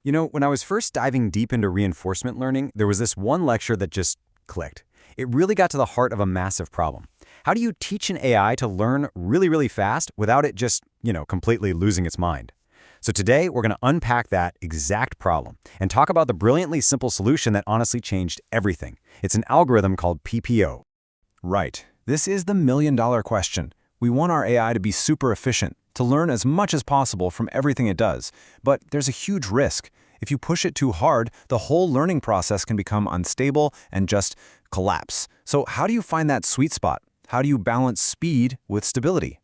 You know, when I was first diving deep into reinforcement learning, there was this one lecture that just clicked. It really got to the heart of a massive problem. How do you teach an AI to learn really, really fast without it just, completely losing its mind? So today, we're going to unpack that exact problem and talk about the brilliantly simple solution that honestly changed everything. It's an algorithm called PPO. Right. This is the million-dollar question. We want our AI to be super efficient, to learn as much as possible from everything it does. But there's a huge risk. If you push it too hard, the whole learning process can become unstable and just collapse. So how do you find that sweet spot? How do you balance speed with stability?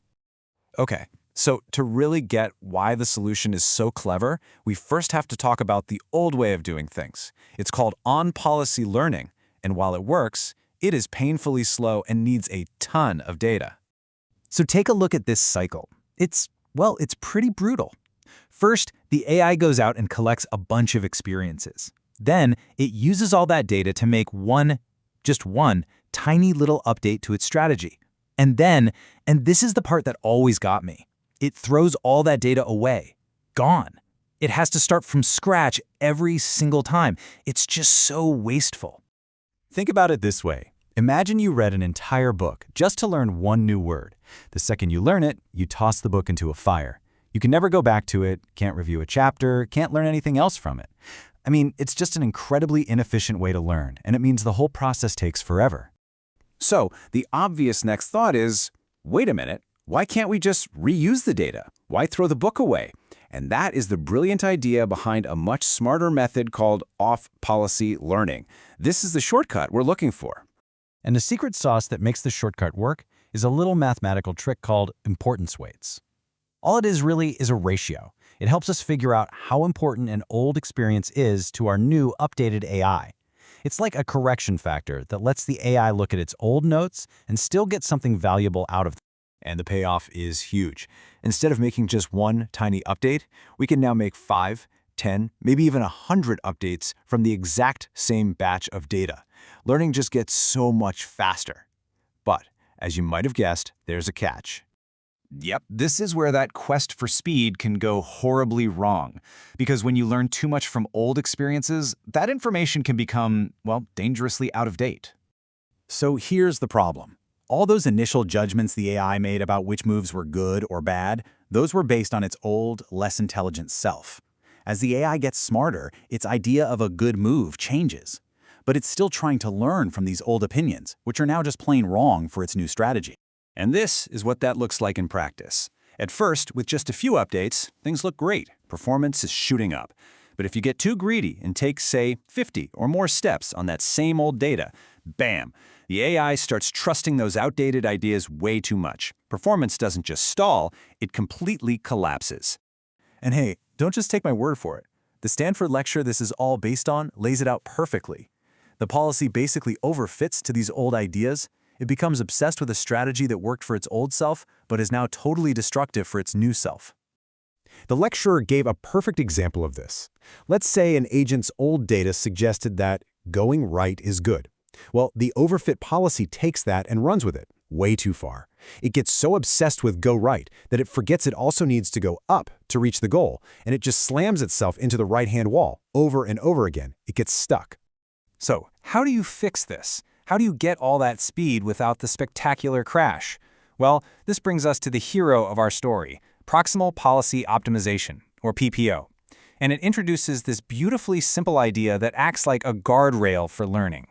Okay, so to really get why the solution is so clever, we first have to talk about the old way of doing things. It's called on-policy learning, and while it works, it is painfully slow and needs a ton of data. So take a look at this cycle. It's pretty brutal. First, the AI goes out and collects a bunch of experiences. Then, it uses all that data to make just one, tiny little update to its strategy. And then, and this is the part that always got me, it throws all that data away. Gone. It has to start from scratch every single time. It's just so wasteful. Think about it this way. Imagine you read an entire book just to learn one new word. The second you learn it, you toss the book into a fire. You can never go back to it, can't review a chapter, can't learn anything else from it. I mean, it's just an incredibly inefficient way to learn, and it means the whole process takes forever. So the obvious next thought is, wait a minute, why can't we just reuse the data? Why throw the book away? And that is the brilliant idea behind a much smarter method called off-policy learning. This is the shortcut we're looking for. And the secret sauce that makes the shortcut work is a little mathematical trick called importance weights. All it is really is a ratio. It helps us figure out how important an old experience is to our new updated AI. It's like a correction factor that lets the AI look at its old notes and still get something valuable out of them. And the payoff is huge. Instead of making just one tiny update, we can now make 5, 10, maybe even 100 updates from the exact same batch of data. Learning just gets so much faster. But, as you might have guessed, there's a catch. Yep, this is where that quest for speed can go horribly wrong. Because when you learn too much from old experiences, that information can become, dangerously out of date. So here's the problem. All those initial judgments the AI made about which moves were good or bad, those were based on its old, less intelligent self. As the AI gets smarter, its idea of a good move changes. But it's still trying to learn from these old opinions, which are now just plain wrong for its new strategy. And this is what that looks like in practice. At first, with just a few updates, things look great. Performance is shooting up. But if you get too greedy and take, say, 50 or more steps on that same old data, bam, the AI starts trusting those outdated ideas way too much. Performance doesn't just stall, it completely collapses. And hey, don't just take my word for it. The Stanford lecture this is all based on lays it out perfectly. The policy basically overfits to these old ideas. It becomes obsessed with a strategy that worked for its old self, but is now totally destructive for its new self. The lecturer gave a perfect example of this. Let's say an agent's old data suggested that going right is good. Well, the overfit policy takes that and runs with it, way too far. It gets so obsessed with go right that it forgets it also needs to go up to reach the goal, and it just slams itself into the right-hand wall over and over again. It gets stuck. So, how do you fix this? How do you get all that speed without the spectacular crash? Well, this brings us to the hero of our story, Proximal Policy Optimization, or PPO. And it introduces this beautifully simple idea that acts like a guardrail for learning.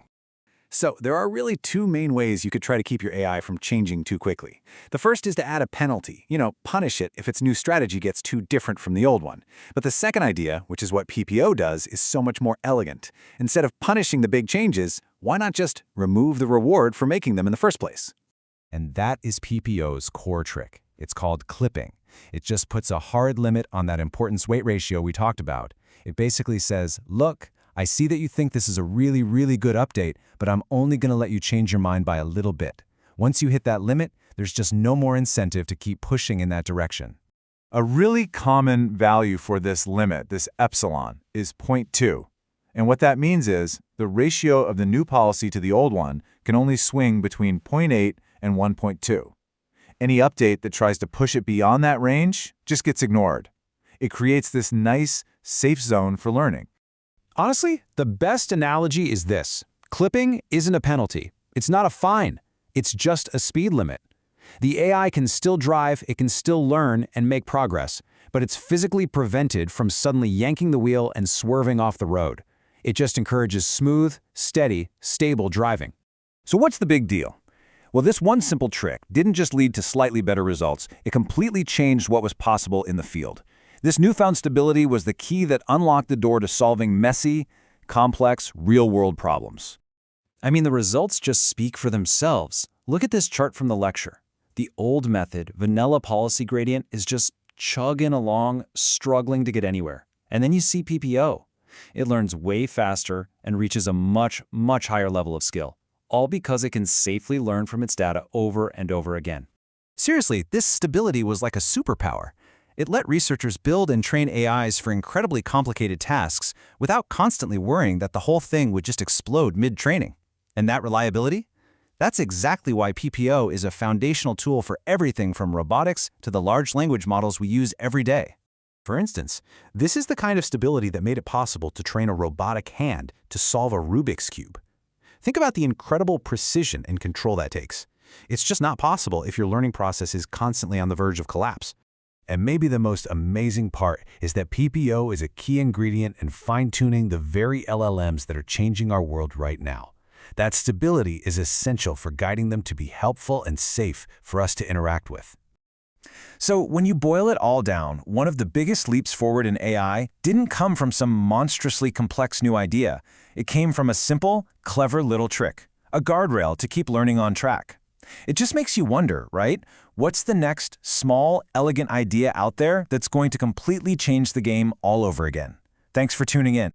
So, there are really two main ways you could try to keep your AI from changing too quickly. The first is to add a penalty, punish it if its new strategy gets too different from the old one. But the second idea, which is what PPO does, is so much more elegant. Instead of punishing the big changes, why not just remove the reward for making them in the first place? And that is PPO's core trick. It's called clipping. It just puts a hard limit on that importance weight ratio we talked about. It basically says, look, I see that you think this is a really, really good update, but I'm only going to let you change your mind by a little bit. Once you hit that limit, there's just no more incentive to keep pushing in that direction. A really common value for this limit, this epsilon, is 0.2. And what that means is the ratio of the new policy to the old one can only swing between 0.8 and 1.2. Any update that tries to push it beyond that range just gets ignored. It creates this nice, safe zone for learning. Honestly, the best analogy is this. Clipping isn't a penalty. It's not a fine. It's just a speed limit. The AI can still drive, it can still learn and make progress, but it's physically prevented from suddenly yanking the wheel and swerving off the road. It just encourages smooth, steady, stable driving. So what's the big deal? Well, this one simple trick didn't just lead to slightly better results, it completely changed what was possible in the field. This newfound stability was the key that unlocked the door to solving messy, complex, real-world problems. I mean, the results just speak for themselves. Look at this chart from the lecture. The old method, vanilla policy gradient, is just chugging along, struggling to get anywhere. And then you see PPO. It learns way faster and reaches a much, much higher level of skill, all because it can safely learn from its data over and over again. Seriously, this stability was like a superpower. It let researchers build and train AIs for incredibly complicated tasks without constantly worrying that the whole thing would just explode mid-training. And that reliability? That's exactly why PPO is a foundational tool for everything from robotics to the large language models we use every day. For instance, this is the kind of stability that made it possible to train a robotic hand to solve a Rubik's Cube. Think about the incredible precision and control that takes. It's just not possible if your learning process is constantly on the verge of collapse. And maybe the most amazing part is that PPO is a key ingredient in fine-tuning the very LLMs that are changing our world right now. That stability is essential for guiding them to be helpful and safe for us to interact with. So when you boil it all down, one of the biggest leaps forward in AI didn't come from some monstrously complex new idea. It came from a simple, clever little trick, a guardrail to keep learning on track. It just makes you wonder, right? What's the next small, elegant idea out there that's going to completely change the game all over again? Thanks for tuning in.